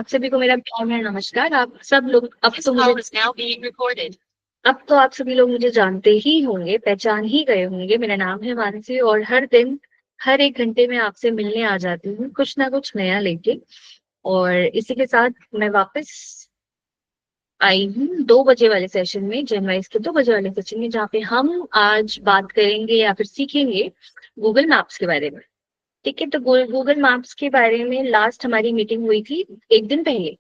आप सभी को मेरा प्यार भरा नमस्कार। आप सब लोग अब तो आप सभी लोग मुझे जानते ही होंगे, पहचान ही गए होंगे। मेरा नाम है मानसी और हर दिन, हर 1 घंटे में आपसे मिलने आ जाती हूँ, कुछ ना कुछ नया लेके। और इसी के साथ मैं वापस आई हूँ 2 बजे वाले सेशन में, जनवाइज के 2 बजे वाले सेशन में, जहाँ पे हम आज बात करेंगे या फिर सीखेंगे गूगल मैप्स के बारे में। ठीक है, तो गूगल मैप्स के बारे में लास्ट हमारी मीटिंग हुई थी 1 दिन पहले,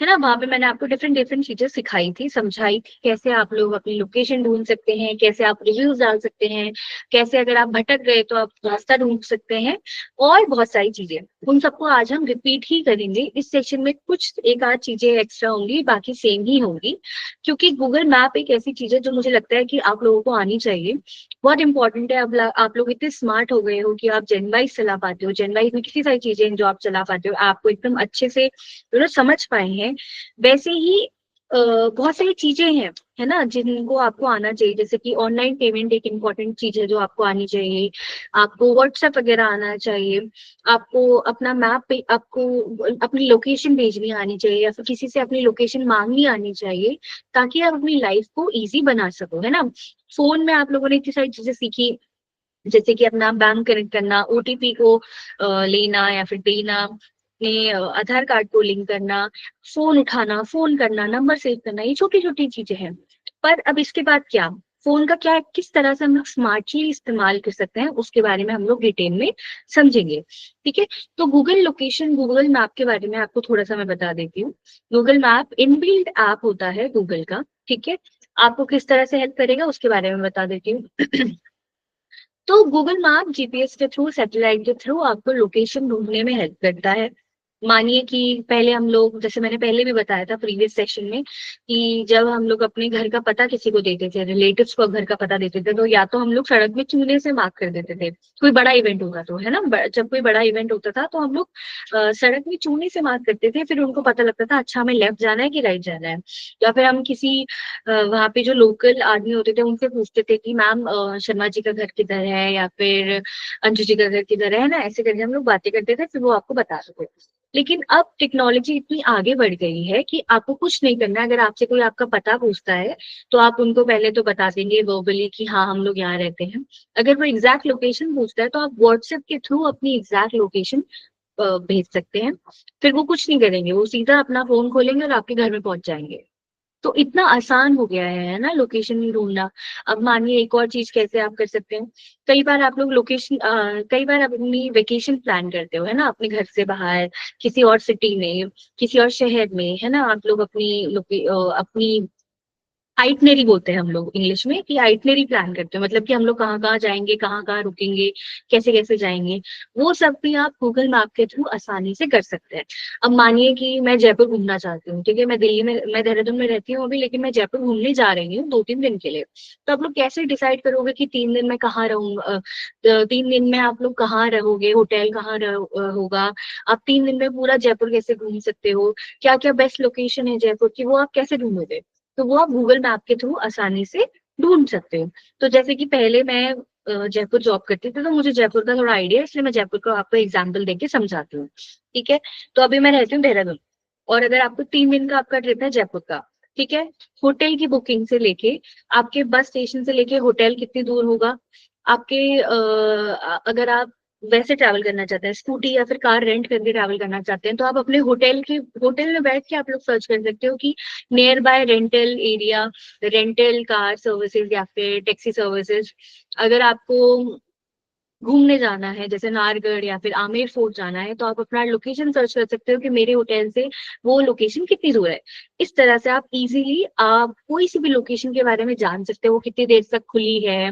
है ना। वहां पे मैंने आपको डिफरेंट डिफरेंट चीजें सिखाई थी, समझाई थी, कैसे आप लोग अपनी लोकेशन ढूंढ सकते हैं, कैसे आप रिव्यूज डाल सकते हैं, कैसे अगर आप भटक गए तो आप रास्ता ढूंढ सकते हैं, और बहुत सारी चीजें। उन सबको आज हम रिपीट ही करेंगे। इस सेशन में कुछ एक आध चीजें एक्स्ट्रा होंगी, बाकी सेम ही होंगी, क्योंकि गूगल मैप एक ऐसी चीज है जो मुझे लगता है कि आप लोगों को आनी चाहिए। बहुत इंपॉर्टेंट है। अब आप लोग इतने स्मार्ट हो गए हो कि आप जेनवाइज चला पाते हो। जेनवाइज में कितनी सारी चीजें हैं जो आप चला पाते हो, आपको एकदम अच्छे से समझ पाए हैं। वैसे ही बहुत सारी चीजें हैं, है ना, जिनको आपको आना चाहिए। जैसे कि ऑनलाइन पेमेंट एक इम्पॉर्टेंट चीज है जो आपको आनी चाहिए। आपको व्हाट्सएप वगैरह आना चाहिए। आपको अपना मैप पे आपको अपनी लोकेशन भेजनी आनी चाहिए, या फिर किसी से अपनी लोकेशन मांगनी आनी चाहिए, ताकि आप अपनी लाइफ को इजी बना सको, है ना। फोन में आप लोगों ने इतनी सारी चीजें सीखी, जैसे कि अपना बैंक कनेक्ट करना, ओटीपी को लेना या फिर देना, अपने आधार कार्ड को लिंक करना, फोन उठाना, फोन करना, नंबर सेव करना, ये छोटी छोटी चीजें हैं। पर अब इसके बाद क्या, फोन का क्या, किस तरह से हम लोग स्मार्टली इस्तेमाल कर सकते हैं, उसके बारे में हम लोग डिटेल में समझेंगे। ठीक है, तो गूगल लोकेशन, गूगल मैप के बारे में आपको थोड़ा सा मैं बता देती हूँ। गूगल मैप इनबिल्ट ऐप होता है गूगल का। ठीक है, आपको किस तरह से हेल्प करेगा उसके बारे में बता देती हूँ। तो गूगल मैप जीपीएस के थ्रू, सैटेलाइट के थ्रू आपको लोकेशन ढूंढने में हेल्प करता है। मानिए कि पहले हम लोग, जैसे मैंने पहले भी बताया था प्रीवियस सेशन में, कि जब हम लोग अपने घर का पता किसी को देते थे, रिलेटिव्स को घर का पता देते थे, तो या तो हम लोग सड़क में चूने से मार्क कर देते थे, कोई बड़ा इवेंट होगा तो, है ना। जब कोई बड़ा इवेंट होता था तो हम लोग सड़क में चूने से मार्क करते थे, फिर उनको पता लगता था अच्छा हमें लेफ्ट जाना है कि राइट जाना है। या फिर हम किसी वहां पे जो लोकल आदमी होते थे उनसे पूछते थे कि मैम शर्मा जी का घर किधर है, या फिर अंजू जी का घर किधर है ना। ऐसे करके हम लोग बातें करते थे, फिर वो आपको बताते थे। लेकिन अब टेक्नोलॉजी इतनी आगे बढ़ गई है कि आपको कुछ नहीं करना है। अगर आपसे कोई आपका पता पूछता है तो आप उनको पहले तो बता देंगे वर्बली कि हाँ हम लोग यहाँ रहते हैं। अगर वो एग्जैक्ट लोकेशन पूछता है तो आप व्हाट्सएप के थ्रू अपनी एग्जैक्ट लोकेशन भेज सकते हैं। फिर वो कुछ नहीं करेंगे, वो सीधा अपना फोन खोलेंगे और आपके घर में पहुंच जाएंगे। तो इतना आसान हो गया है ना लोकेशन ढूंढना। अब मानिए एक और चीज कैसे आप कर सकते हैं। कई बार आप लोग कई बार आप अपनी वेकेशन प्लान करते हो, है ना, अपने घर से बाहर, किसी और सिटी में, किसी और शहर में, है ना। आप लोग अपनी आइटनरी बोलते हैं हम लोग इंग्लिश में, कि आइटनरी प्लान करते हैं, मतलब कि हम लोग कहाँ कहाँ जाएंगे, कहाँ कहाँ रुकेंगे, कैसे कैसे जाएंगे। वो सब भी आप गूगल मैप के थ्रू आसानी से कर सकते हैं। अब मानिए कि मैं जयपुर घूमना चाहती हूँ, ठीक है, मैं देहरादून में रहती हूँ अभी, लेकिन मैं जयपुर घूमने जा रही हूँ 2-3 दिन के लिए। तो आप लोग कैसे डिसाइड करोगे कि 3 दिन में कहाँ रहूंगा, 3 दिन में आप लोग कहाँ रहोगे, होटल कहाँ होगा। आप 3 दिन में पूरा जयपुर कैसे घूम सकते हो, क्या क्या बेस्ट लोकेशन है जयपुर की, वो आप कैसे ढूंढोगे। तो वो आप गूगल मैप के थ्रू आसानी से ढूंढ सकते हो। तो जैसे कि पहले मैं जयपुर जॉब करती थी, तो मुझे जयपुर का थोड़ा आइडिया है, इसलिए मैं जयपुर को आपको एग्जाम्पल देके समझाती हूँ। ठीक है, तो अभी मैं रहती हूँ देहरादून, और अगर आपको 3 दिन का आपका ट्रिप है जयपुर का, ठीक है, होटल की बुकिंग से लेके, आपके बस स्टेशन से लेके होटल कितनी दूर होगा, आपके अगर आप वैसे ट्रैवल करना चाहते हैं, स्कूटी या फिर कार रेंट करके ट्रैवल करना चाहते हैं, तो आप अपने होटल में बैठ के आप लोग सर्च कर सकते हो कि near by rental area, rental car services या फिर टैक्सी सर्विसेज। अगर आपको घूमने जाना है, जैसे नाहरगढ़ या फिर आमेर फोर्ट जाना है, तो आप अपना लोकेशन सर्च कर सकते हो कि मेरे होटल से वो लोकेशन कितनी दूर है। इस तरह से आप इजीली आप कोई सी भी लोकेशन के बारे में जान सकते हो, वो कितनी देर तक खुली है,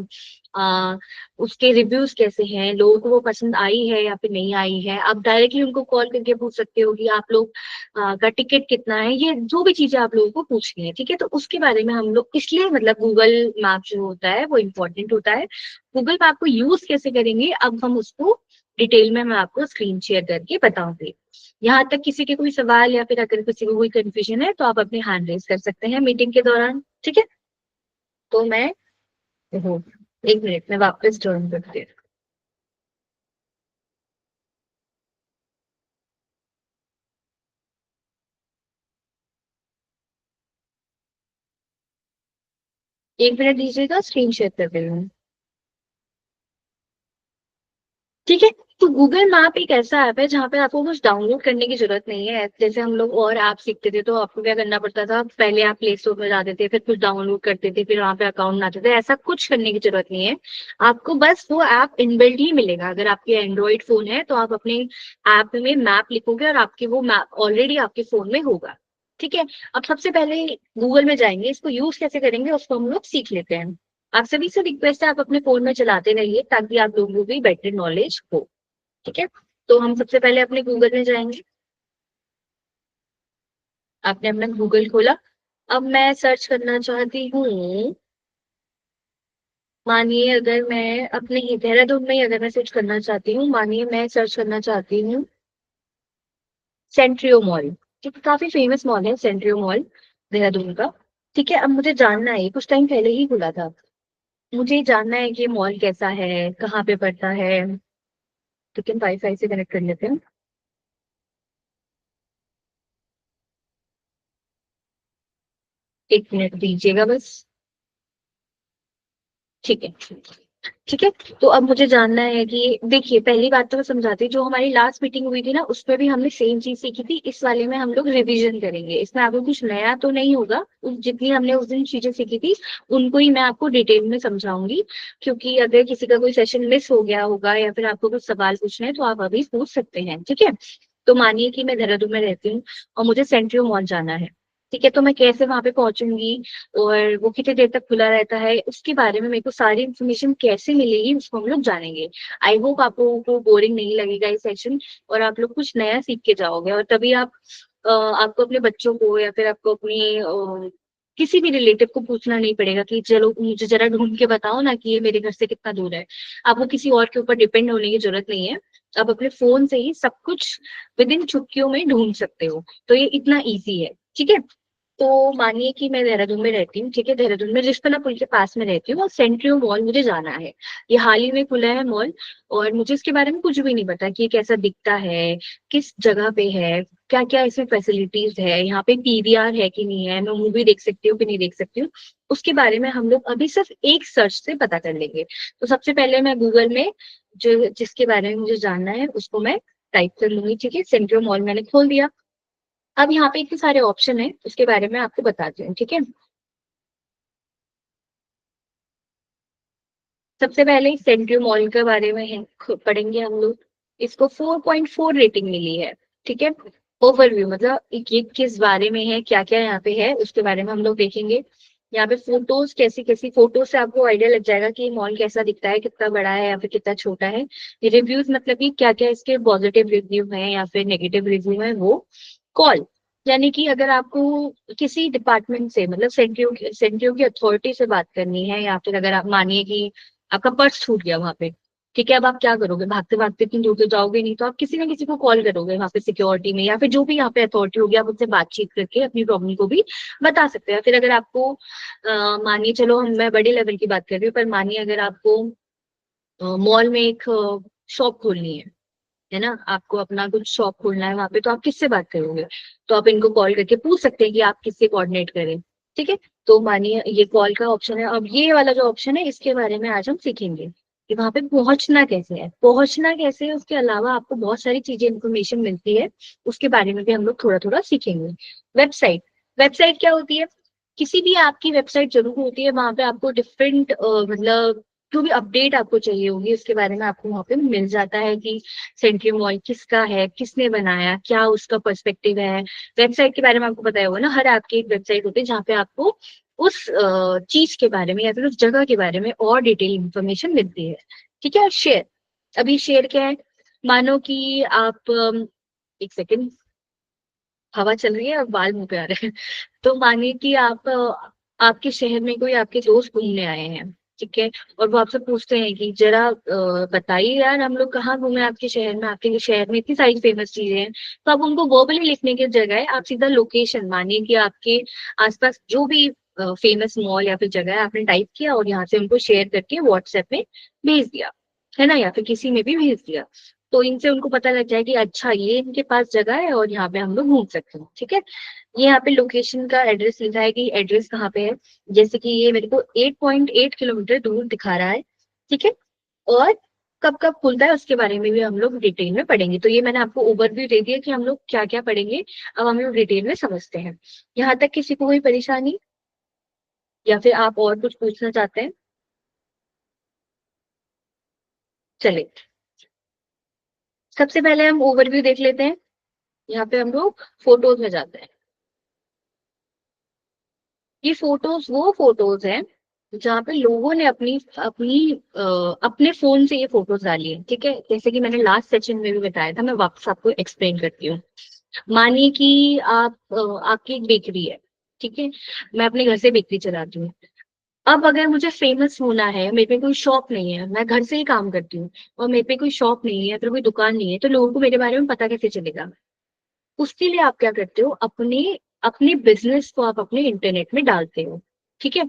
आ, उसके रिव्यूज कैसे हैं, लोगों को वो पसंद आई है या फिर नहीं आई है। आप डायरेक्टली उनको कॉल करके पूछ सकते हो कि आप लोग का टिकट कितना है, ये जो भी चीजें आप लोगों को पूछनी है। ठीक है, तो उसके बारे में हम लोग, इसलिए मतलब गूगल मैप जो होता है वो इम्पोर्टेंट होता है। गूगल मैप को यूज कैसे करेंगे अब हम उसको डिटेल में मैं आपको स्क्रीन शेयर करके बताऊंगी। यहाँ तक किसी के कोई सवाल या फिर अगर किसी को कोई कंफ्यूजन है तो आप अपने हैंड रेज कर सकते हैं मीटिंग के दौरान। ठीक है, तो मैं, ओहो, 1 मिनट में वापस ज्वाइन करती हूँ। एक मिनट दीजिएगा, स्क्रीन शेयर कर रही हूँ। ठीक है। तो गूगल मैप एक ऐसा ऐप है जहाँ पे आपको कुछ डाउनलोड करने की जरूरत नहीं है। जैसे हम लोग और ऐप सीखते थे तो आपको क्या करना पड़ता था, पहले आप प्ले स्टोर में जाते थे, फिर कुछ डाउनलोड करते थे, फिर वहां पे अकाउंट बनाते थे। ऐसा कुछ करने की जरूरत नहीं है। आपको बस वो ऐप इनबिल्ट ही मिलेगा। अगर आपके एंड्रॉइड फोन है तो आप अपने ऐप में मैप लिखोगे और आपके वो मैप ऑलरेडी आपके फोन में होगा। ठीक है। अब सबसे पहले गूगल में जाएंगे, इसको यूज कैसे करेंगे उसको हम लोग सीख लेते हैं। आप सभी से रिक्वेस्ट है, आप अपने फोन में चलाते रहिए ताकि आप लोगों को भी बेटर नॉलेज हो। ठीक है। तो हम सबसे पहले अपने गूगल में जाएंगे। आपने अपना गूगल खोला। अब मैं सर्च करना चाहती हूँ, मानिए अगर मैं अपने ही देहरादून में ही अगर मैं सर्च करना चाहती हूँ, मानिए मैं सर्च करना चाहती हूँ सेंट्रियो मॉल। ठीक है, काफी फेमस मॉल है सेंट्रियो मॉल देहरादून का। ठीक है। अब मुझे जानना है, कुछ टाइम पहले ही खुला था, मुझे जानना है कि ये मॉल कैसा है, कहाँ पे पड़ता है। तो क्या वाईफाई से कनेक्ट कर लेते हैं। एक मिनट दीजिएगा बस। ठीक है। ठीक है। तो अब मुझे जानना है कि देखिए, पहली बात तो मैं समझाती हूँ, जो हमारी लास्ट मीटिंग हुई थी ना उसमें भी हमने सेम चीज सीखी थी। इस वाले में हम लोग रिवीजन करेंगे, इसमें आपको कुछ नया तो नहीं होगा। जितनी हमने उस दिन चीजें सीखी थी उनको ही मैं आपको डिटेल में समझाऊंगी। क्योंकि अगर किसी का कोई सेशन मिस हो गया होगा या फिर आपको कुछ सवाल पूछने हैं तो आप अभी पूछ सकते हैं। ठीक है। तो मानिए कि मैं देहरादून में रहती हूँ और मुझे सेंट्रियो मॉल जाना है। ठीक है। तो मैं कैसे वहां पे पहुंचूंगी और वो कितनी देर तक खुला रहता है, उसके बारे में मेरे को सारी इन्फॉर्मेशन कैसे मिलेगी उसको हम लोग जानेंगे। आई होप आपको को बोरिंग नहीं लगेगा ये सेशन, और आप लोग कुछ नया सीख के जाओगे। और तभी आप आपको अपने बच्चों को या फिर आपको अपनी किसी भी रिलेटिव को पूछना नहीं पड़ेगा कि चलो मुझे जरा ढूंढ के बताओ ना कि ये मेरे घर से कितना दूर है। आपको किसी और के ऊपर डिपेंड होने की जरूरत नहीं है। आप अपने फोन से ही सब कुछ विद इन चुटकियों में ढूंढ सकते हो। तो ये इतना ईजी है। ठीक है। तो मानिए कि मैं देहरादून में रहती हूँ। ठीक है। देहरादून में रिस्पना पुल के पास में रहती हूँ और सेंट्रियो मॉल मुझे जाना है। ये हाल ही में खुला है मॉल, और मुझे इसके बारे में कुछ भी नहीं पता कि ये कैसा दिखता है, किस जगह पे है, क्या क्या इसमें फैसिलिटीज है, यहाँ पे पीवीआर है कि नहीं है, मैं मूवी देख सकती हूँ कि नहीं देख सकती हूँ। उसके बारे में हम लोग अभी सिर्फ एक सर्च से पता कर लेंगे। तो सबसे पहले मैं गूगल में जो जिसके बारे में मुझे जानना है उसको मैं टाइप कर लूंगी। ठीक है। सेंट्रियो मॉल मैंने खोल दिया। अब यहाँ पे इतने सारे ऑप्शन है, उसके बारे में आपको बताती हूँ। ठीक है। सबसे पहले सेंट्रियो मॉल के बारे में पढ़ेंगे हम लोग। इसको 4.4 रेटिंग मिली है। ठीक है। ओवरव्यू मतलब ये किस बारे में है, क्या क्या यहाँ पे है, उसके बारे में हम लोग देखेंगे। यहाँ पे फोटोज, कैसी कैसी फोटो से आपको आइडिया लग जाएगा कि मॉल कैसा दिखता है, कितना बड़ा है या फिर कितना छोटा है। ये रिव्यूज मतलब कि क्या क्या इसके पॉजिटिव रिव्यू है या फिर नेगेटिव रिव्यू है वो। कॉल, यानी कि अगर आपको किसी डिपार्टमेंट से मतलब सेंट्रियो की अथॉरिटी से बात करनी है, या फिर अगर आप मानिए कि आपका पर्स छूट गया वहां पे। ठीक है। अब आप क्या करोगे, भागते भागते इतनी दूर तो जाओगे नहीं, तो आप किसी ना किसी को कॉल करोगे वहां पे सिक्योरिटी में, या फिर जो भी यहाँ पे अथॉरिटी होगी आप उनसे बातचीत करके अपनी प्रॉब्लम को भी बता सकते हैं। फिर अगर आपको मानिए, चलो हम मैं बड़े लेवल की बात कर रही हूँ, पर मानिए अगर आपको मॉल में एक शॉप खोलनी है ना, आपको अपना कुछ शॉप खोलना है वहां पे, तो आप किससे बात करोगे। तो आप इनको कॉल करके पूछ सकते हैं कि आप किससे कोऑर्डिनेट करें। ठीक है। तो मानिए ये कॉल का ऑप्शन है। अब ये वाला जो ऑप्शन है इसके बारे में आज हम सीखेंगे कि वहां पे पहुंचना कैसे है, पहुंचना कैसे है। उसके अलावा आपको बहुत सारी चीजें इन्फॉर्मेशन मिलती है, उसके बारे में भी हम लोग थोड़ा थोड़ा सीखेंगे। वेबसाइट, वेबसाइट क्या होती है, किसी भी आपकी वेबसाइट जरूर होती है, वहां पे आपको डिफरेंट मतलब जो भी अपडेट आपको चाहिए होगी उसके बारे में आपको वहां पे मिल जाता है कि सेंट्रियो मॉल किसका है, किसने बनाया, क्या उसका पर्सपेक्टिव है। वेबसाइट के बारे में आपको पता होगा ना, हर आपकी एक वेबसाइट होती है जहाँ पे आपको उस चीज के बारे में या फिर उस जगह के बारे में और डिटेल इंफॉर्मेशन मिलती है। ठीक है। शेयर, अभी शेयर क्या है, मानो कि आप एक सेकेंड, हवा चल रही है और बाल मुंह पे आ रहे हैं। तो मानिए कि आप आपके शहर में कोई आपके दोस्त घूमने आए हैं। ठीक है। और वो आपसे पूछते हैं कि जरा बताइए यार हम लोग कहाँ घूमे आपके शहर में, आपके शहर में इतनी सारी फेमस चीजें हैं। तो आप उनको वर्बली लिखने की जगह आप सीधा लोकेशन, मानिए कि आपके आसपास जो भी फेमस मॉल या फिर जगह है आपने टाइप किया और यहाँ से उनको शेयर करके व्हाट्सएप में भेज दिया, है ना, या फिर किसी में भी भेज दिया। तो इनसे उनको पता लग जाए कि अच्छा ये इनके पास जगह है और यहाँ पे हम लोग घूम सकते हैं। ठीक है, ये यहाँ पे लोकेशन का एड्रेस लिखा है कि एड्रेस कहाँ पे है। जैसे कि ये मेरे को 8.8 किलोमीटर दूर दिखा रहा है। ठीक है, और कब कब खुलता है उसके बारे में भी हम लोग डिटेल में पढ़ेंगे। तो ये मैंने आपको ओवरव्यू दे दिया कि हम लोग क्या क्या पढ़ेंगे। अब हम लोग डिटेल में समझते हैं। यहाँ तक किसी को कोई परेशानी, या फिर आप और कुछ पूछना चाहते हैं? चलिए, सबसे पहले हम ओवरव्यू देख लेते हैं। यहाँ पे हम लोग फोटोज में जाते हैं। ये फोटोज वो फोटोज हैं जहाँ पे लोगों ने अपनी अपनी अपने फोन से ये फोटोज डाली है। ठीक है, जैसे कि मैंने लास्ट सेशन में भी बताया था, मैं वापस आपको एक्सप्लेन करती हूँ। मानिए कि आपकी एक बेकरी है। ठीक है, मैं अपने घर से बेकरी चलाती हूँ। अब अगर मुझे फेमस होना है, मेरे पे कोई शॉप नहीं है, मैं घर से ही काम करती हूँ और मेरे पे कोई शॉप नहीं है, फिर कोई दुकान नहीं है, तो लोगों को मेरे बारे में पता कैसे चलेगा? उसके लिए आप क्या करते हो, अपने अपने बिजनेस को आप अपने इंटरनेट में डालते हो। ठीक है,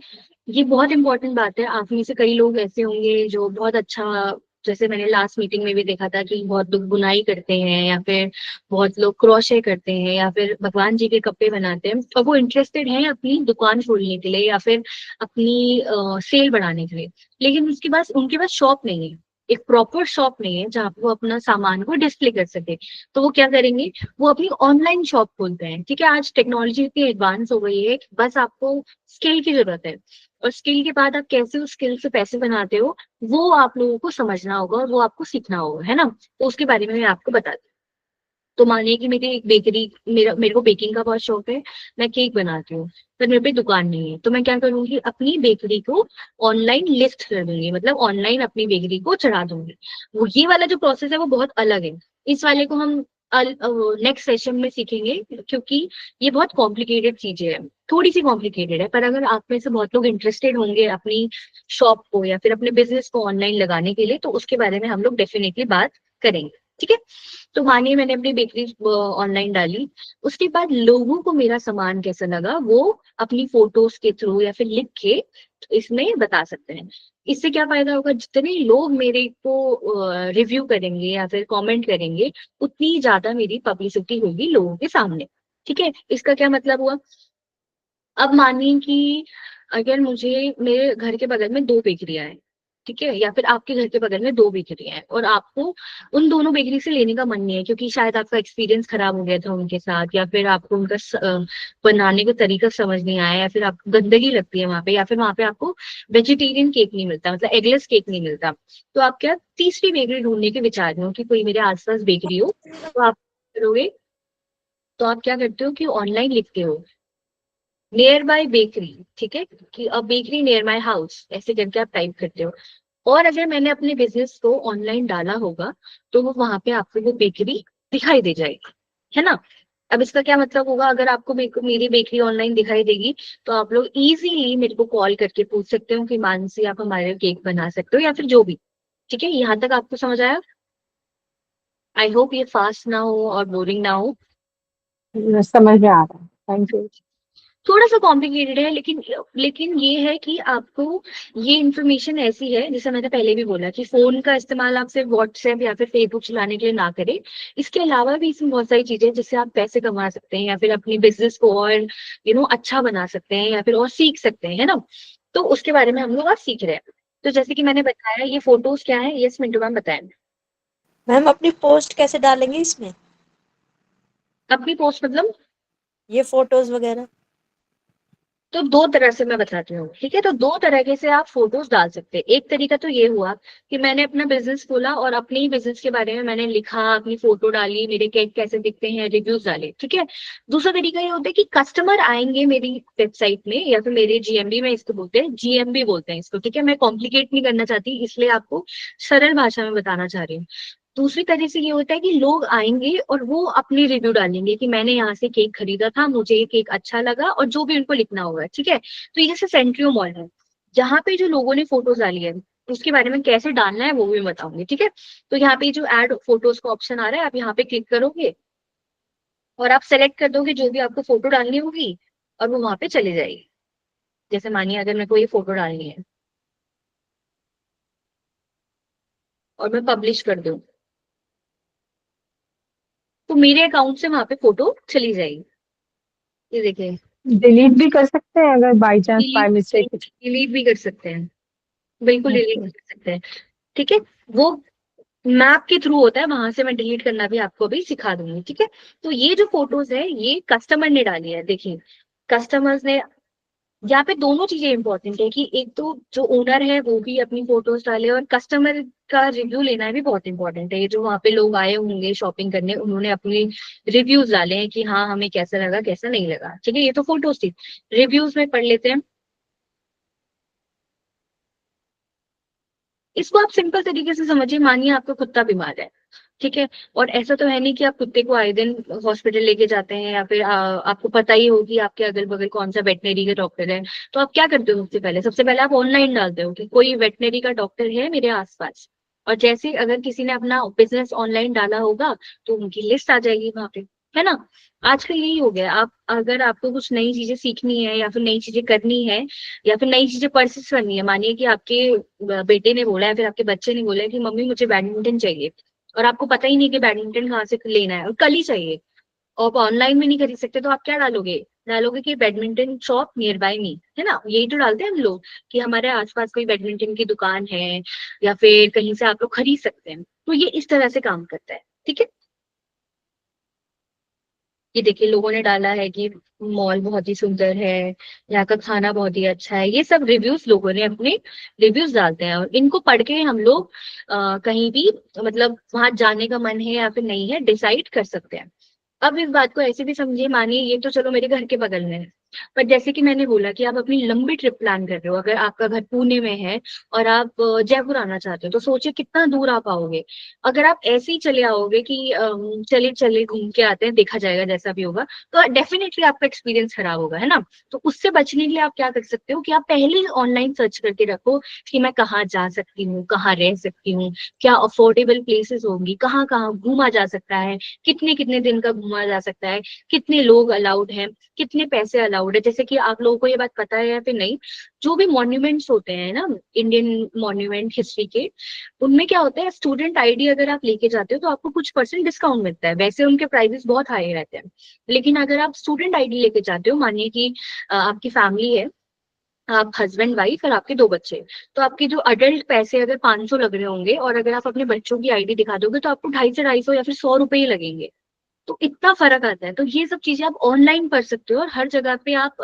ये बहुत इंपॉर्टेंट बात है। आप में से कई लोग ऐसे होंगे जो बहुत अच्छा, जैसे मैंने लास्ट मीटिंग में भी देखा था कि बहुत लोग बुनाई करते हैं, या फिर बहुत लोग क्रोशे करते हैं, या फिर भगवान जी के कपड़े बनाते हैं, और वो इंटरेस्टेड हैं अपनी दुकान खोलने के लिए या फिर अपनी सेल बढ़ाने के लिए। लेकिन उसके पास उनके पास शॉप नहीं है, एक प्रॉपर शॉप नहीं है जहाँ पे वो अपना सामान को डिस्प्ले कर सके। तो वो क्या करेंगे, वो अपनी ऑनलाइन शॉप खोलते हैं। ठीक है, आज टेक्नोलॉजी इतनी एडवांस हो गई है कि बस आपको स्किल की जरूरत है, और स्किल के बाद आप कैसे उस स्किल से पैसे बनाते हो, वो आप लोगों को समझना होगा और वो आपको सीखना होगा, है ना। तो उसके बारे में मैं आपको बताती हूँ। तो मानिए कि मेरी एक बेकरी, मेरे को बेकिंग का बहुत शौक है, मैं केक बनाती हूँ, पर मेरे पे दुकान नहीं है। तो मैं क्या करूंगी, अपनी बेकरी को ऑनलाइन लिस्ट कर दूंगी, मतलब ऑनलाइन अपनी बेकरी को चढ़ा दूंगी। वो ये वाला जो प्रोसेस है वो बहुत अलग है। इस वाले को हम नेक्स्ट सेशन में सीखेंगे, क्योंकि ये बहुत कॉम्प्लिकेटेड चीजें है, थोड़ी सी कॉम्प्लिकेटेड है। पर अगर आप में से बहुत लोग इंटरेस्टेड होंगे अपनी शॉप को या फिर अपने बिजनेस को ऑनलाइन लगाने के लिए, तो उसके बारे में हम लोग डेफिनेटली बात करेंगे। ठीक है, तो मानिए मैंने अपनी बेकरी ऑनलाइन डाली, उसके बाद लोगों को मेरा सामान कैसा लगा वो अपनी फोटोज के थ्रू या फिर लिख के इसमें बता सकते हैं। इससे क्या फायदा होगा, जितने लोग मेरे को रिव्यू करेंगे या फिर कमेंट करेंगे, उतनी ज्यादा मेरी पब्लिसिटी होगी लोगों के सामने। ठीक है, इसका क्या मतलब हुआ, अब मानिए कि अगर मुझे, मेरे घर के बगल में दो बेकरियां हैं, ठीक है, या फिर आपके घर के बगल में दो बेकरियां हैं, और आपको उन दोनों बेकरी से लेने का मन नहीं है क्योंकि शायद आपका एक्सपीरियंस खराब हो गया था उनके साथ, या फिर आपको उनका बनाने का तरीका समझ नहीं आया, या फिर आपको गंदगी लगती है वहां पे, या फिर वहां पे आपको वेजिटेरियन केक नहीं मिलता, मतलब एगलेस केक नहीं मिलता। तो आप क्या तीसरी बेकरी ढूंढने के विचार में हो कि कोई मेरे आसपास बेकरी हो, तो आप करोगे, तो आप क्या करते हो कि ऑनलाइन लिखते हो नियर बाय बेकरी। ठीक है, कि अब बेकरी नियर माय हाउस ऐसे करके आप टाइप करते हो, और अगर मैंने अपने बिजनेस को ऑनलाइन डाला होगा तो वो वहां पे आपको वो बेकरी दिखाई दे जाएगी, है ना। अब इसका क्या मतलब होगा, अगर आपको मेरी बेकरी ऑनलाइन दिखाई देगी, तो आप लोग इजीली मेरे को कॉल करके पूछ सकते हो कि मानसी आप हमारे केक बना सकते हो या फिर जो भी। ठीक है, यहाँ तक आपको समझ आया? आई होप ये फास्ट ना हो और बोरिंग ना हो। समझ में आ रहा है। Thank you. थोड़ा सा कॉम्प्लिकेटेड है, लेकिन लेकिन ये है कि आपको ये इन्फॉर्मेशन ऐसी है, जैसे मैंने पहले भी बोला कि फोन का इस्तेमाल आप सिर्फ व्हाट्सएप या फिर फेसबुक चलाने के लिए ना करें। इसके अलावा भी इसमें बहुत सारी चीजें हैं जिससे आप पैसे कमा सकते हैं, या फिर अपनी बिजनेस को और अच्छा बना सकते हैं, या फिर और सीख सकते हैं, है ना। तो उसके बारे में हम लोग आज सीख रहे हैं। तो जैसे कि मैंने बताया, ये फोटोज क्या है, यस मिंटू मैम बताएं। मैम अपनी पोस्ट कैसे डालेंगे इसमें? अपनी पोस्ट मतलब, ये फोटोज वगैरह। तो दो तरह से मैं बताती हूँ। ठीक है, तो दो तरीके से आप फोटोज डाल सकते हैं। एक तरीका तो ये हुआ कि मैंने अपना बिजनेस खोला और अपने ही बिजनेस के बारे में मैंने लिखा, अपनी फोटो डाली, मेरे केक कैसे दिखते हैं, रिव्यूज डाले। ठीक है, दूसरा तरीका ये होता है कि कस्टमर आएंगे मेरी वेबसाइट में या फिर मेरे जीएमबी में, इसको बोलते हैं जीएमबी बोलते हैं इसको। ठीक है, मैं कॉम्प्लिकेट नहीं करना चाहती, इसलिए आपको सरल भाषा में बताना चाह रही हूँ। दूसरी तरह से ये होता है कि लोग आएंगे और वो अपनी रिव्यू डालेंगे कि मैंने यहाँ से केक खरीदा था, मुझे ये केक अच्छा लगा, और जो भी उनको लिखना होगा। ठीक है, तो ये जैसे सेंट्रियो मॉल है, जहाँ पे जो लोगों ने फोटोज डाली है, उसके बारे में कैसे डालना है वो भी मैं बताऊंगी। ठीक है, तो यहाँ पे जो ऐड फोटोज का ऑप्शन आ रहा है, आप यहाँ पे क्लिक करोगे और आप सेलेक्ट कर दोगे जो भी आपको फोटो डालनी होगी, और वो वहां पे चली जाएगी। जैसे मानिए अगर मेरे को ये फोटो डालनी है और मैं पब्लिश कर दूं, तो मेरे अकाउंट से वहां पे फोटो चली जाएगी। ये देखिए, डिलीट भी कर सकते हैं अगर by chance by mistake delete कुछ। डिलीट भी कर सकते हैं, बिल्कुल डिलीट ओके। कर सकते हैं। ठीक है, वो मैप के थ्रू होता है, वहां से मैं डिलीट करना भी आपको अभी सिखा दूंगी। ठीक है, तो ये जो फोटोज है ये कस्टमर ने डाली है। देखिए, कस्टमर्स ने, यहाँ पे दोनों चीजें इंपॉर्टेंट है कि एक तो जो ओनर है वो भी अपनी फोटोज डाले, और कस्टमर का रिव्यू लेना भी बहुत इंपॉर्टेंट है। ये जो वहाँ पे लोग आए होंगे शॉपिंग करने, उन्होंने अपनी रिव्यूज डाले हैं कि हाँ हमें कैसा लगा कैसा नहीं लगा। ठीक है, ये तो फोटोज थी, रिव्यूज में पढ़ लेते हैं। इसको आप सिंपल तरीके से समझिए, मानिए आपका कुत्ता बीमार है, ठीक है, और ऐसा तो है नहीं कि आप कुत्ते को आए दिन हॉस्पिटल लेके जाते हैं, या फिर आपको पता ही हो कि आपके अगल बगल कौन सा वेटनरी का डॉक्टर है। तो आप क्या करते हो, सबसे पहले आप ऑनलाइन डालते हो कि कोई वेटनरी का डॉक्टर है मेरे आसपास, और जैसे अगर किसी ने अपना बिजनेस ऑनलाइन डाला होगा तो उनकी लिस्ट आ जाएगी वहां पे, है ना। आजकल यही हो गया, आप अगर आपको कुछ नई चीजें सीखनी है या फिर नई चीजें करनी है या फिर नई चीजें परचेस करनी है, मानिए कि आपके बेटे ने बोला है, फिर आपके बच्चे ने बोला है कि मम्मी मुझे बैडमिंटन चाहिए, और आपको पता ही नहीं कि बैडमिंटन कहाँ से लेना है और कल ही चाहिए, और आप ऑनलाइन में नहीं खरीद सकते, तो आप क्या डालोगे, डालोगे कि बैडमिंटन शॉप नियर बाय मी, है ना। यही तो डालते हैं हम लोग कि हमारे आसपास कोई बैडमिंटन की दुकान है, या फिर कहीं से आप लोग खरीद सकते हैं। तो ये इस तरह से काम करता है। ठीक है, ये देखिए लोगों ने डाला है कि मॉल बहुत ही सुंदर है, यहाँ का खाना बहुत ही अच्छा है। ये सब रिव्यूज लोगों ने अपने रिव्यूज डालते हैं, और इनको पढ़ के हम लोग कहीं भी मतलब वहां जाने का मन है या फिर नहीं है डिसाइड कर सकते हैं। अब इस बात को ऐसे भी समझिए, मानिए ये तो चलो मेरे घर के बगल में है, पर जैसे कि मैंने बोला कि आप अपनी लंबी ट्रिप प्लान कर रहे हो, अगर आपका घर पुणे में है और आप जयपुर आना चाहते हो, तो सोचिए कितना दूर आप आओगे। अगर आप ऐसे ही चले आओगे कि चले चले घूम के आते हैं, देखा जाएगा जैसा भी होगा, तो डेफिनेटली आपका एक्सपीरियंस खराब होगा, है ना। तो उससे बचने के लिए आप क्या कर सकते हो कि आप पहले ऑनलाइन सर्च करके रखो कि मैं कहाँ जा सकती हूँ, कहाँ रह सकती हूँ, क्या अफोर्डेबल प्लेसेस होंगी, कहाँ कहाँ घूमा जा सकता है, कितने कितने दिन का घूमा जा सकता है, कितने लोग अलाउड हैं, कितने पैसे अलाउड है। जैसे कि आप लोगों को ये बात पता है या फिर नहीं, जो भी मॉन्यूमेंट्स होते हैं ना, इंडियन मॉन्यूमेंट हिस्ट्री के, उनमें क्या होता है, स्टूडेंट आईडी अगर आप लेके जाते हो तो आपको कुछ परसेंट डिस्काउंट मिलता है। वैसे उनके प्राइसेस बहुत हाई रहते हैं, लेकिन अगर आप स्टूडेंट आईडी लेके जाते हो, मानिए कि आपकी फैमिली है, आप हस्बैंड वाइफ और आपके 2 बच्चे, तो आपके जो अडल्ट पैसे अगर 500 लग रहे होंगे, और अगर आप अपने बच्चों की आईडी दिखा दोगे तो आपको 250 से 250 या फिर 100 रुपए ही लगेंगे। तो इतना फर्क आता है। तो ये सब चीजें आप ऑनलाइन पढ़ सकते हो, और हर जगह पे आप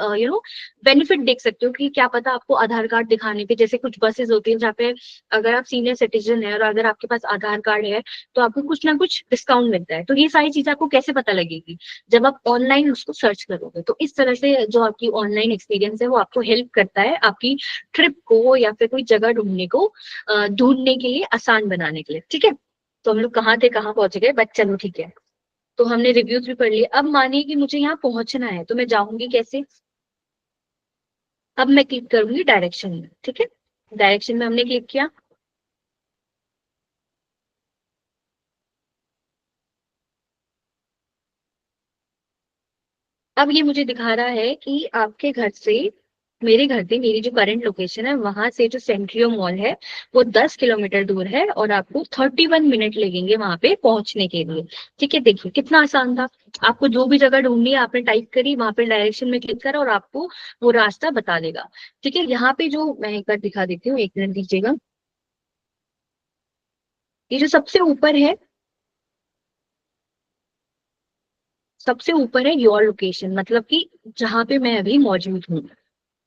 बेनिफिट देख सकते हो कि क्या पता आपको आधार कार्ड दिखाने पे, जैसे कुछ बसेस होती है जहाँ पे अगर आप सीनियर सिटीजन है और अगर आपके पास आधार कार्ड है तो आपको कुछ ना कुछ डिस्काउंट मिलता है। तो ये सारी चीजें आपको कैसे पता लगेगी, जब आप ऑनलाइन उसको सर्च करोगे। तो इस तरह से जो आपकी ऑनलाइन एक्सपीरियंस है वो आपको हेल्प करता है आपकी ट्रिप को या फिर कोई जगह ढूंढने को ढूंढने के लिए आसान बनाने के लिए। ठीक है, तो हम लोग कहाँ थे कहाँ पहुंच गए, बट चलो ठीक है। तो हमने रिव्यूज भी पढ़ लिए। अब मानिए कि मुझे यहाँ पहुंचना है, तो मैं जाऊंगी कैसे। अब मैं क्लिक करूंगी डायरेक्शन में। ठीक है, डायरेक्शन में हमने क्लिक किया। अब ये मुझे दिखा रहा है कि आपके घर से, मेरे घर से, मेरी जो करंट लोकेशन है वहां से जो सेंट्रियो मॉल है वो 10 किलोमीटर दूर है, और आपको 31 मिनट लगेंगे वहां पे पहुंचने के लिए। ठीक है, देखिए कितना आसान था। आपको जो भी जगह ढूंढनी है आपने टाइप करी, वहां पे डायरेक्शन में क्लिक करा और आपको वो रास्ता बता देगा। ठीक है, यहाँ पे जो मैं एक बार दिखा देती हूँ, एक मिनट दीजिएगा। ये जो सबसे ऊपर है, सबसे ऊपर है योर लोकेशन, मतलब कि जहां पे मैं अभी मौजूद हूँ,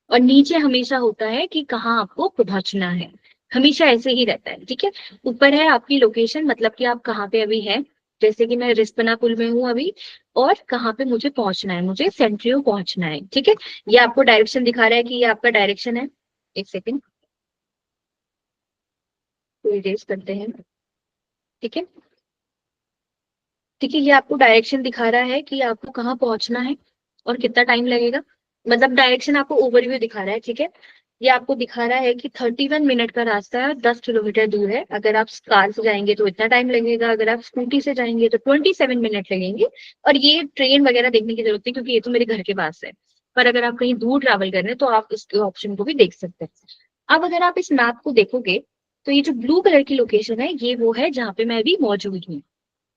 और नीचे हमेशा होता है कि कहाँ आपको पहुंचना है। हमेशा ऐसे ही रहता है। ठीक है, ऊपर है आपकी लोकेशन, मतलब कि आप कहाँ पे अभी हैं। जैसे कि मैं रिस्पना पुल में हूँ अभी, और कहाँ पे मुझे पहुंचना है, मुझे सेंट्रियो पहुंचना है। ठीक है, ये आपको डायरेक्शन दिखा रहा है कि ये आपका डायरेक्शन है। एक सेकेंड, तो इरेज करते हैं। ठीक है, ठीक है, ये आपको डायरेक्शन दिखा रहा है कि आपको कहाँ पहुंचना है और कितना टाइम लगेगा। मतलब डायरेक्शन आपको ओवरव्यू दिखा रहा है। ठीक है, ये आपको दिखा रहा है कि 31 मिनट का रास्ता है, 10 किलोमीटर दूर है। अगर आप कार से जाएंगे तो इतना टाइम लगेगा, अगर आप स्कूटी से जाएंगे तो 27 मिनट लगेंगे। और ये ट्रेन वगैरह देखने की जरूरत नहीं, क्योंकि ये तो मेरे घर के पास है। पर अगर आप कहीं दूर ट्रैवल कर रहे हैं तो आप इस ऑप्शन को भी देख सकते हैं। अब अगर आप इस मैप को देखोगे तो ये जो ब्लू कलर की लोकेशन है ये वो है जहाँ पे मैं अभी मौजूद हूँ।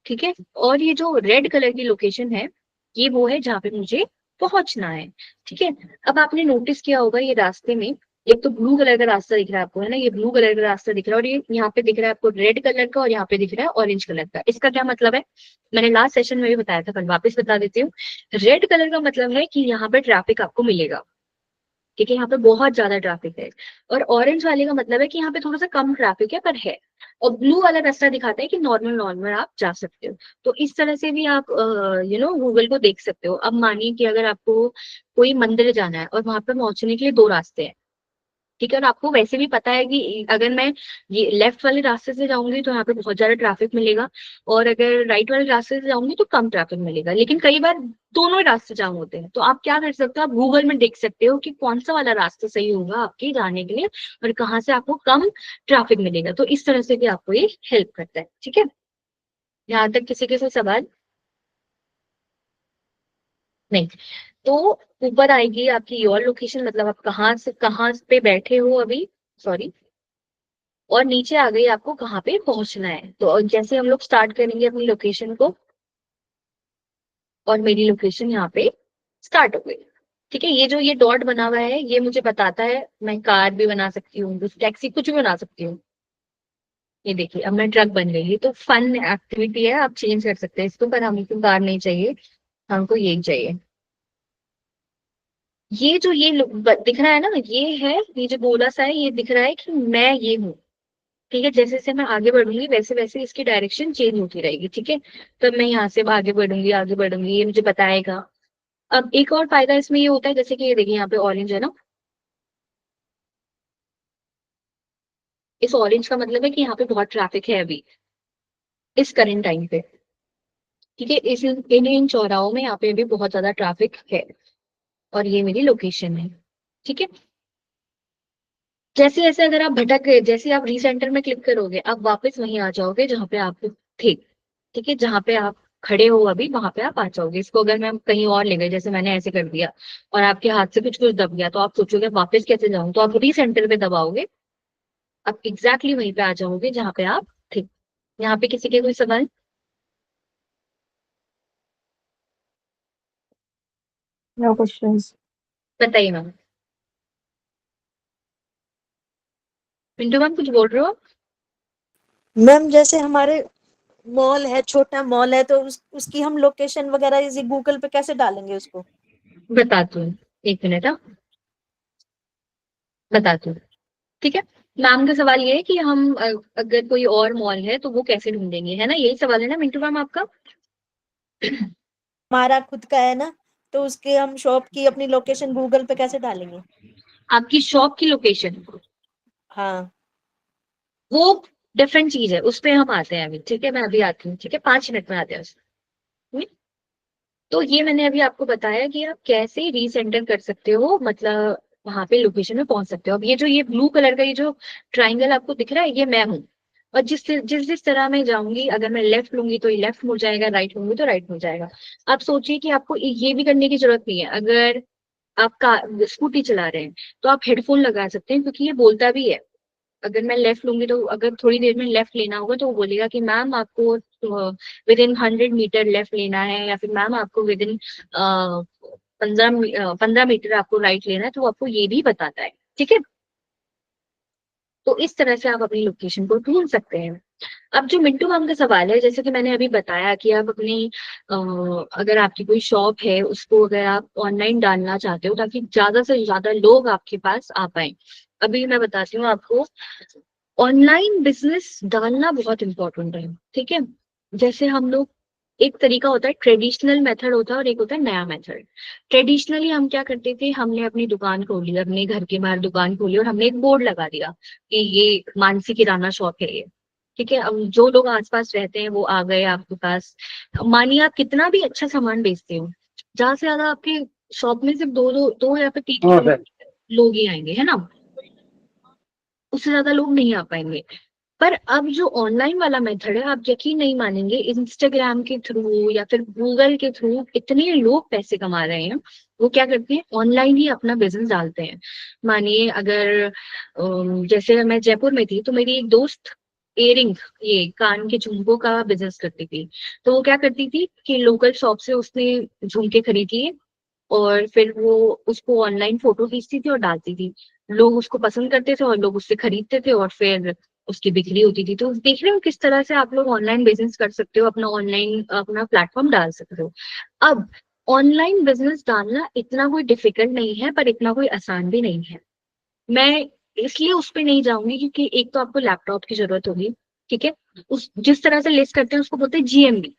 ठीक है। और ये जो रेड कलर की लोकेशन है, ये वो है जहाँ पे मुझे पहुंचना है। ठीक है। अब आपने नोटिस किया होगा ये रास्ते में एक तो ब्लू कलर का रास्ता दिख रहा है आपको, है ना, ये ब्लू कलर का रास्ता दिख रहा है, और ये यहाँ पे दिख रहा है आपको रेड कलर का, और यहाँ पे दिख रहा है ऑरेंज कलर का। इसका क्या मतलब है, मैंने लास्ट सेशन में भी बताया था, कल वापस बता देती हूँ। रेड कलर का मतलब है कि यहाँ पे ट्रैफिक आपको मिलेगा, ठीक है, यहाँ पे बहुत ज्यादा ट्रैफिक है। और ऑरेंज वाले का मतलब है कि यहाँ पे थोड़ा सा कम ट्रैफिक है पर है। और ब्लू वाला रास्ता दिखाता है कि नॉर्मल नॉर्मल आप जा सकते हो। तो इस तरह से भी आप गूगल को देख सकते हो। अब मानिए कि अगर आपको कोई मंदिर जाना है और वहां पर पहुंचने के लिए दो रास्ते हैं, ठीक है, और आपको वैसे भी पता है कि अगर मैं ये लेफ्ट वाले रास्ते से जाऊंगी तो यहाँ पे बहुत ज्यादा ट्रैफिक मिलेगा, और अगर राइट वाले रास्ते से जाऊंगी तो कम ट्रैफिक मिलेगा। लेकिन कई बार दोनों ही रास्ते जाम होते हैं, तो आप क्या कर सकते हो, आप गूगल में देख सकते हो कि कौन सा वाला रास्ता सही होगा आपके जाने के लिए, और कहाँ से आपको कम ट्रैफिक मिलेगा। तो इस तरह से भी आपको ये हेल्प करता है। ठीक है, यहाँ तक किसी के कोई सवाल नहीं? तो ऊपर आएगी आपकी योर लोकेशन, मतलब आप कहाँ से कहाँ पे बैठे हो अभी, सॉरी, और नीचे आ गई आपको कहाँ पे पहुंचना है। तो जैसे हम लोग स्टार्ट करेंगे अपनी लोकेशन को, और मेरी लोकेशन यहाँ पे स्टार्ट हो गई। ठीक है, ये जो ये डॉट बना हुआ है ये मुझे बताता है मैं कार भी बना सकती हूँ, टैक्सी, कुछ भी बना सकती हूँ। ये देखिए अब मैं ट्रक बन गई। ये तो फन एक्टिविटी है, आप चेंज कर सकते हैं इसको, पर हमको कार नहीं चाहिए, हमको यही चाहिए। ये जो ये दिख रहा है ना, ये है, ये जो गोला सा है, ये दिख रहा है कि मैं ये हूँ। ठीक है, जैसे जैसे मैं आगे बढ़ूंगी वैसे वैसे इसकी डायरेक्शन चेंज होती रहेगी। ठीक है, तो मैं यहाँ से आगे बढ़ूंगी, ये मुझे बताएगा। अब एक और फायदा इसमें ये होता है, जैसे कि ये देखिए यहाँ पे ऑरेंज है ना, इस ऑरेंज का मतलब है कि यहाँ पे बहुत ट्रैफिक है अभी इस करंट टाइम पे। ठीक है, इस इन चौराहों में यहाँ पे भी बहुत ज्यादा ट्रैफिक है, और ये मेरी लोकेशन है। ठीक है, जैसे जैसे अगर आप भटक गए, जैसे आप रीसेंटर में क्लिक करोगे आप वापस वहीं आ जाओगे जहाँ पे आप थे। ठीक है, जहाँ पे आप खड़े हो अभी वहां पे आप आ जाओगे। इसको अगर मैं कहीं और ले गई, जैसे मैंने ऐसे कर दिया और आपके हाथ से कुछ कुछ दब गया, तो आप सोचोगे वापस कैसे जाऊं, तो आप रीसेंटर पे दबाओगे, आप एग्जैक्टली वहीं पे आ जाओगे जहाँ पे आप थे। यहाँ पे किसी के कोई सवाल? No questions. बताइए मैम। पिंटू मैम कुछ बोल रहे हो? मैम जैसे हमारे मॉल है, छोटा मॉल है, तो उसकी हम लोकेशन वगैरह इसी गूगल पे कैसे डालेंगे उसको? बताती हूँ, एक मिनट। हाँ, बताती हूँ। ठीक है, मैम का सवाल ये है कि हम अगर कोई और मॉल है तो वो कैसे ढूंढेंगे, है ना, यही सवाल है ना मिंटू मैम आपका? हमारा खुद का है ना, तो उसके हम शॉप की अपनी लोकेशन गूगल पे कैसे डालेंगे? आपकी शॉप की लोकेशन, हाँ। वो डिफरेंट चीज है, उस पर हम आते हैं अभी। ठीक है, मैं अभी आती हूँ, ठीक है, 5 मिनट में आते हैं उसमें। तो ये मैंने अभी आपको बताया कि आप कैसे रीसेंटर कर सकते हो, मतलब वहां पे लोकेशन में पहुंच सकते हो। अब ये जो ये ब्लू कलर का ये जो ट्राइंगल आपको दिख रहा है, ये मैं हूँ। और जिस जिस जिस तरह मैं जाऊंगी, अगर मैं लेफ्ट लूंगी तो ये लेफ्ट मुड़ जाएगा, राइट लूंगी तो राइट मुड़ जाएगा। आप सोचिए कि आपको ये भी करने की जरूरत नहीं है। अगर आप कार स्कूटी चला रहे हैं तो आप हेडफोन लगा सकते हैं, क्योंकि ये बोलता भी है। अगर मैं लेफ्ट लूंगी तो अगर थोड़ी देर में लेफ्ट लेना होगा तो वो बोलेगा कि मैम आपको विद इन 100 मीटर लेफ्ट लेना है, या फिर मैम आपको विद इन 15 मीटर आपको राइट लेना है, तो वो आपको ये भी बताता है। ठीक है, तो इस तरह से आप अपनी लोकेशन को ढूंढ सकते हैं। अब जो मिंटू मैम का सवाल है, जैसे कि मैंने अभी बताया कि आप अपनी अगर आपकी कोई शॉप है उसको अगर आप ऑनलाइन डालना चाहते हो ताकि ज्यादा से ज्यादा लोग आपके पास आ पाए। अभी मैं बताती हूँ आपको, ऑनलाइन बिजनेस डालना बहुत इंपॉर्टेंट है। ठीक है, जैसे हम लोग, एक तरीका होता है ट्रेडिशनल मेथड होता है, और एक होता है नया मेथड। ट्रेडिशनली हम क्या करते थे, हमने अपनी दुकान खोली, अपने घर के बाहर दुकान खोली, और हमने एक बोर्ड लगा दिया कि ये मानसी किराना शॉप है ये। ठीक है, अब जो लोग आसपास रहते हैं वो आ गए आपके पास। मानिए आप कितना भी अच्छा सामान बेचते हो, ज्यादा से ज्यादा आपके शॉप में सिर्फ दो या फिर 3 लोग ही आएंगे, है ना, उससे ज्यादा लोग नहीं आ पाएंगे। पर अब जो ऑनलाइन वाला मेथड है, आप यकीन नहीं मानेंगे, इंस्टाग्राम के थ्रू या फिर गूगल के थ्रू इतने लोग पैसे कमा रहे हैं। वो क्या करते हैं, ऑनलाइन ही अपना बिजनेस डालते हैं। मानिए अगर जैसे मैं जयपुर में थी तो मेरी एक दोस्त इयरिंग, ये कान के झुमकों का बिजनेस करती थी। तो वो क्या करती थी कि लोकल शॉप से उसने झुमके खरीद लिए और फिर वो उसको ऑनलाइन फोटो खींचती थी और डालती थी। लोग उसको पसंद करते थे और लोग उससे खरीदते थे और फिर उसकी बिक्री होती थी। तो देख रहे हो किस तरह से आप लोग ऑनलाइन बिजनेस कर सकते हो, अपना ऑनलाइन अपना प्लेटफॉर्म डाल सकते हो। अब ऑनलाइन बिजनेस डालना इतना कोई डिफिकल्ट नहीं है, पर इतना कोई आसान भी नहीं है। मैं इसलिए उस पे नहीं जाऊंगी क्योंकि एक तो आपको लैपटॉप की जरूरत होगी, ठीक है। उस जिस तरह से लिस्ट करते हैं उसको बोलते हैं जीएमबी,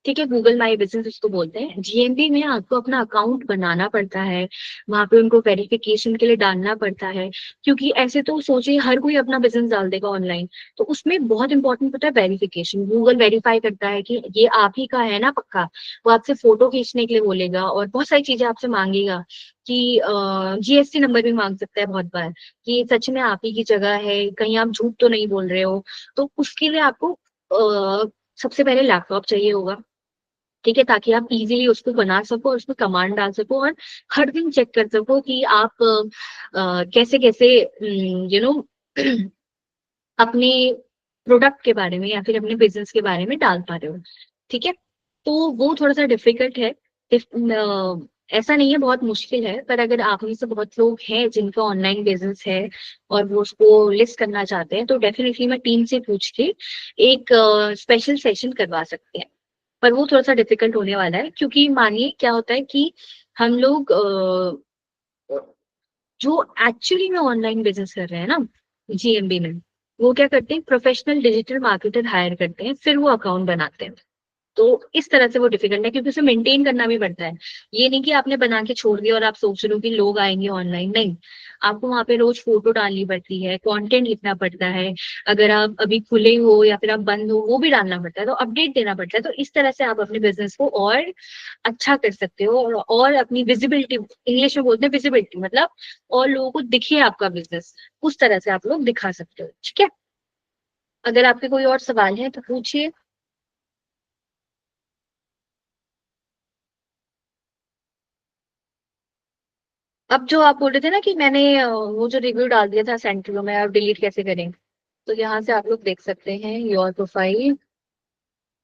ठीक है, गूगल माई बिजनेस उसको बोलते हैं। जीएमबी में आपको अपना अकाउंट बनाना पड़ता है, वहां पे उनको वेरिफिकेशन के लिए डालना पड़ता है। क्योंकि ऐसे तो सोचिए हर कोई अपना बिजनेस डाल देगा ऑनलाइन, तो उसमें बहुत इंपॉर्टेंट होता है वेरिफिकेशन। गूगल वेरीफाई करता है कि ये आप ही का है ना पक्का। वो आपसे फोटो खींचने के लिए बोलेगा और बहुत सारी चीजें आपसे मांगेगा कि जीएसटी नंबर भी मांग सकता है बहुत बार, कि सच में आप ही की जगह है, कहीं आप झूठ तो नहीं बोल रहे हो। तो उसके लिए आपको सबसे पहले लैपटॉप चाहिए होगा, ठीक है, ताकि आप इजीली उसको बना सको और उसमें कमांड डाल सको और हर दिन चेक कर सको कि आप कैसे कैसे यू नो अपने प्रोडक्ट के बारे में या फिर अपने बिजनेस के बारे में डाल पा रहे हो, ठीक है। तो वो थोड़ा सा डिफिकल्ट है। ऐसा नहीं है बहुत मुश्किल है, पर अगर आप में से बहुत लोग हैं जिनका ऑनलाइन बिजनेस है और वो उसको लिस्ट करना चाहते हैं, तो डेफिनेटली मैं टीम से पूछ के एक स्पेशल सेशन करवा सकते हैं। पर वो थोड़ा सा डिफिकल्ट होने वाला है, क्योंकि मानिए क्या होता है कि हम लोग जो एक्चुअली में ऑनलाइन बिजनेस कर रहे हैं ना जीएमबी में, वो क्या करते हैं, प्रोफेशनल डिजिटल मार्केटर हायर करते हैं, फिर वो अकाउंट बनाते हैं। तो इस तरह से वो डिफिकल्ट है, क्योंकि उसे मेंटेन करना भी पड़ता है। ये नहीं कि आपने बना के छोड़ दिया और आप सोच रहे हो कि लोग आएंगे ऑनलाइन, नहीं। आपको वहां पे रोज फोटो डालनी पड़ती है, कंटेंट लिखना पड़ता है। अगर आप अभी खुले हो या फिर आप बंद हो वो भी डालना पड़ता है, तो अपडेट देना पड़ता है। तो इस तरह से आप अपने बिजनेस को और अच्छा कर सकते हो और अपनी विजिबिलिटी, इंग्लिश में बोलते हैं विजिबिलिटी, मतलब और लोगों को दिखे आपका बिजनेस, उस तरह से आप लोग दिखा सकते हो, ठीक है। अगर आपके कोई और सवाल है तो पूछिए। अब जो आप बोल रहे थे ना कि मैंने वो जो रिव्यू डाल दिया था सेंट्रो में, अब डिलीट कैसे करें, तो यहाँ से आप लोग देख सकते हैं योर प्रोफाइल।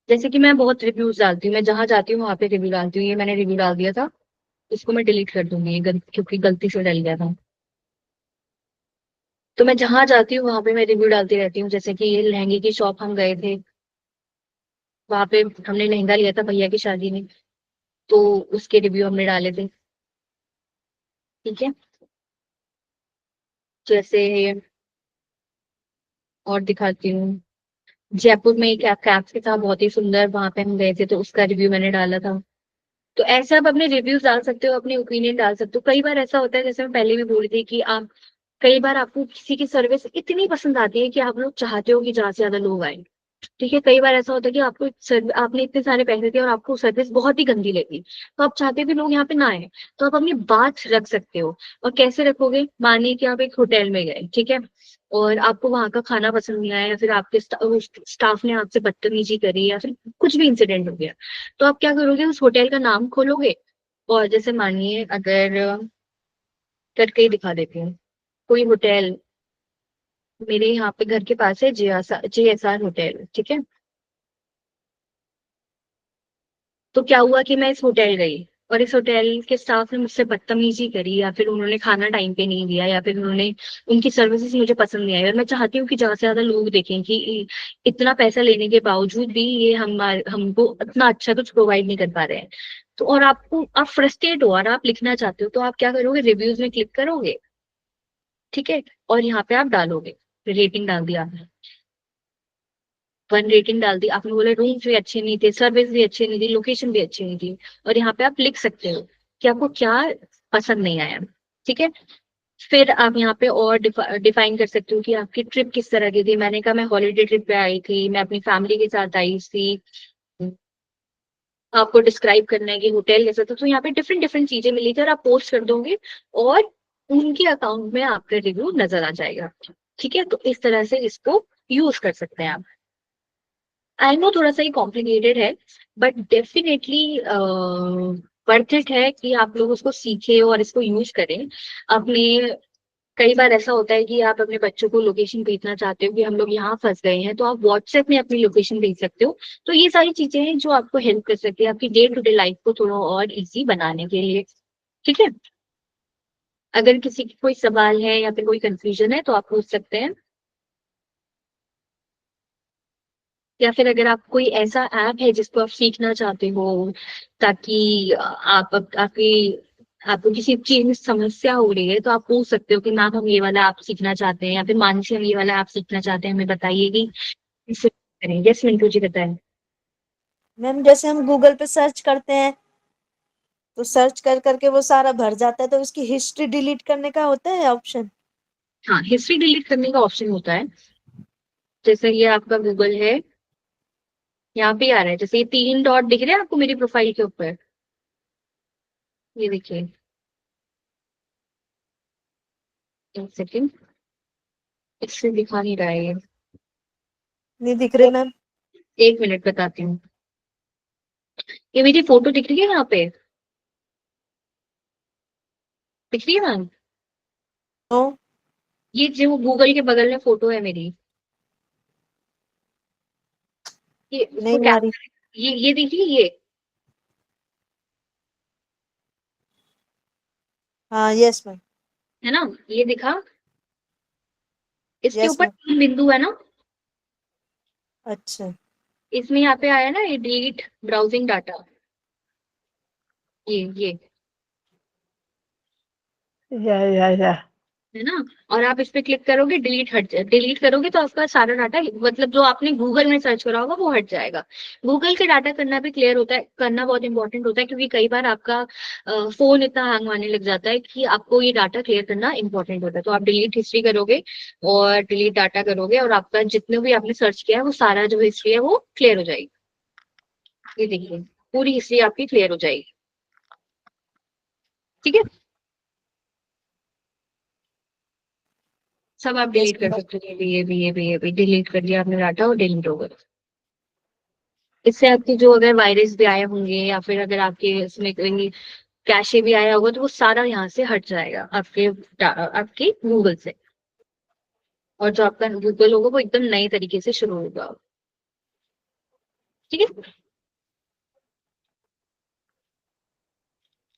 जैसे कि मैं बहुत रिव्यूज डालती हूँ, मैं जहाँ जाती हूँ वहां पे रिव्यू डालती हूँ। ये मैंने रिव्यू डाल दिया था, इसको मैं डिलीट कर दूंगी, क्योंकि गलती से डल गया था। तो मैं जहां जाती हूँ वहां पे मैं रिव्यू डालती रहती हूँ। जैसे कि ये लहंगे की शॉप हम गए थे, वहां पे हमने लहंगा लिया था भैया की शादी में, तो उसके रिव्यू हमने डाले थे, ठीक है। जैसे और दिखाती हूँ, जयपुर में एक कैप्स था बहुत ही सुंदर, वहां पे हम गए थे तो उसका रिव्यू मैंने डाला था। तो ऐसे आप अपने रिव्यूज डाल सकते हो, अपने ओपिनियन डाल सकते हो। कई बार ऐसा होता है, जैसे मैं पहले भी बोल रही थी कि आप कई बार आपको किसी की सर्विस इतनी पसंद आती है कि आप लोग चाहते हो कि ज्यादा से ज्यादा लोग आए, ठीक है। कई बार ऐसा होता है कि आपको आपने इतने सारे पैसे दिए और आपको सर्विस बहुत ही गंदी लगी, तो आप चाहते हो कि लोग यहाँ पे ना आए, तो आप अपनी बात रख सकते हो। और कैसे रखोगे, मानिए कि आप एक होटल में गए, ठीक है, और आपको वहां का खाना पसंद नहीं आया या फिर आपके स्टाफ ने आपसे बदतमीजी करी या फिर कुछ भी इंसिडेंट हो गया, तो आप क्या करोगे, उस होटल का नाम खोलोगे और जैसे मानिए अगर करके ही दिखा देती हूँ, कोई होटल मेरे यहाँ पे घर के पास है, JSR होटल, ठीक है। तो क्या हुआ कि मैं इस होटल गई और इस होटल के स्टाफ ने मुझसे बदतमीजी करी या फिर उन्होंने खाना टाइम पे नहीं दिया या फिर उन्होंने उनकी सर्विसेज मुझे पसंद नहीं आई, और मैं चाहती हूँ कि ज्यादा से ज्यादा लोग देखें कि इतना पैसा लेने के बावजूद भी ये हमको इतना अच्छा कुछ प्रोवाइड नहीं कर पा रहे हैं। तो और आप फ्रस्ट्रेट हो और आप लिखना चाहते हो, तो आप क्या करोगे, रिव्यूज में क्लिक करोगे, ठीक है, और यहाँ पे आप डालोगे, रेटिंग डाल दिया आपने, 1 रेटिंग डाल दी आपने, बोले रूम्स भी अच्छे नहीं थे, सर्विस भी अच्छी नहीं थी, लोकेशन भी अच्छी नहीं थी, और यहाँ पे आप लिख सकते हो कि आपको क्या पसंद नहीं आया, ठीक है। फिर आप यहाँ पे और डिफाइन कर सकते हो कि आपकी ट्रिप किस तरह की थी। मैंने कहा मैं हॉलीडे ट्रिप पे आई थी, मैं अपनी फैमिली के साथ आई थी। आपको डिस्क्राइब करना है कि होटल कैसा था, तो यहाँ पे डिफरेंट डिफरेंट चीजें मिली थी और आप पोस्ट कर दोगे और उनके अकाउंट में आपका रिव्यू नजर आ जाएगा, ठीक है। तो इस तरह से इसको यूज कर सकते हैं आप। आई नो थोड़ा सा ही कॉम्प्लिकेटेड है, बट डेफिनेटली वर्थ इट है कि आप लोग उसको सीखें और इसको यूज करें अपने कई बार ऐसा होता है कि आप अपने बच्चों को लोकेशन भेजना चाहते हो कि हम लोग यहाँ फंस गए हैं, तो आप व्हाट्सएप में अपनी लोकेशन भेज सकते हो। तो ये सारी चीजें हैं जो आपको हेल्प कर सकती है आपकी डे टू डे लाइफ को थोड़ा और इजी बनाने के लिए। ठीक है, अगर किसी की कोई सवाल है या फिर कोई कंफ्यूजन है तो आप पूछ सकते हैं, या फिर अगर आप कोई ऐसा ऐप है जिसको आप सीखना चाहते हो ताकि आपकी आपको किसी चीज में समस्या हो रही है, तो आप पूछ सकते हो कि मैम हम ये वाला ऐप सीखना चाहते हैं, या फिर मानसी हम ये वाला ऐप सीखना चाहते हैं, हमें बताइए कि इससे करें। यस मिंटू जी बताएं। मैम जैसे हम गूगल पे सर्च करते हैं तो सर्च कर करके वो सारा भर जाता है, तो उसकी हिस्ट्री डिलीट करने का होता है ऑप्शन? हाँ, हिस्ट्री डिलीट करने का ऑप्शन होता है। जैसे ये आपका गूगल है, यहाँ पे आ रहा है, जैसे ये 3 डॉट दिख रहे हैं आपको मेरी प्रोफाइल के ऊपर, ये देखिए, एक सेकेंड, इससे दिखा नहीं रहा है ये, नहीं दिख रहे मैम। एक मिनट बताती हूँ। ये मेरी फोटो दिख रही है यहाँ पे, दिख रही है मैम? नो। ये जो गूगल के बगल में फोटो है मेरी, ये इसको नहीं क्या, आ रही। ये देखिए ये, हाँ यस मैम। है ना, ये दिखा, इसके यस ऊपर मैम। 3 बिंदु है ना, अच्छा। इसमें यहाँ पे आया ना ये डिलीट ब्राउजिंग डाटा, ये या है ना, और आप इस पे क्लिक करोगे, डिलीट करोगे तो आपका सारा डाटा, मतलब जो आपने गूगल में सर्च करा होगा वो हट जाएगा। गूगल के डाटा करना भी क्लियर होता है, करना बहुत इंपॉर्टेंट होता है, क्योंकि कई बार आपका फोन इतना हैंग मारने लग जाता है कि आपको ये डाटा क्लियर करना इंपॉर्टेंट होता है। तो आप डिलीट हिस्ट्री करोगे और डिलीट डाटा करोगे, और आपका जितने भी आपने सर्च किया है वो सारा जो हिस्ट्री है वो क्लियर हो जाएगी। ये देखिए, पूरी हिस्ट्री आपकी क्लियर हो जाएगी। ठीक है, सब आप यस डिलीट कर मैम। सकते हो, ये भी डिलीट कर दिया आपने डाटा और डिलीट हो गया। इससे आपके जो अगर वायरस भी आए होंगे या फिर अगर आपके इसमें कोई कैशे भी आया होगा तो वो सारा यहाँ से हट जाएगा आपके गूगल से, और जो आपका गूगल होगा वो एकदम नए तरीके से शुरू होगा। ठीक है,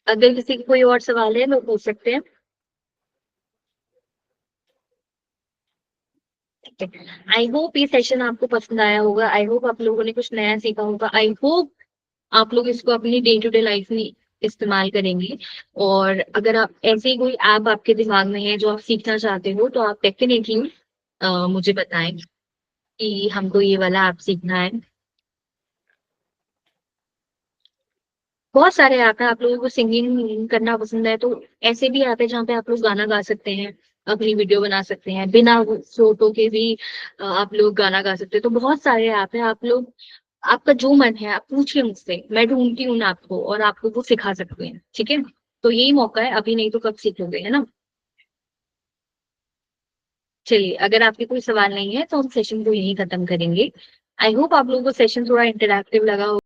अगर किसी की कोई और सवाल है तो पूछ सकते हैं। आई होप ये सेशन आपको पसंद आया होगा, आई होप आप लोगों ने कुछ नया सीखा होगा, आई होप आप लोग इसको अपनी डे टू डे लाइफ में इस्तेमाल करेंगे। और अगर आप ऐसे ही कोई ऐप आपके दिमाग में है जो आप सीखना चाहते हो तो आप डेफिनेटली मुझे बताएं कि हमको ये वाला ऐप सीखना है। बहुत सारे ऐप हैं, आप लोगों को सिंगिंग करना पसंद है तो ऐसे भी ऐप है जहाँ पे आप लोग गाना गा सकते हैं, अपनी वीडियो बना सकते हैं, बिना फोटो के भी आप लोग गाना गा सकते हैं। तो बहुत सारे ऐप हैं, आप लोग, आपका जो मन है आप पूछिए मुझसे, मैं ढूंढती हूँ आपको और आपको वो सिखा सकते हैं। ठीक है, तो यही मौका है, अभी नहीं तो कब सीखोगे, है ना। चलिए, अगर आपके कोई सवाल नहीं है तो हम सेशन को यहीं खत्म करेंगे। आई होप आप लोगों को सेशन थोड़ा इंटरेक्टिव लगा हो।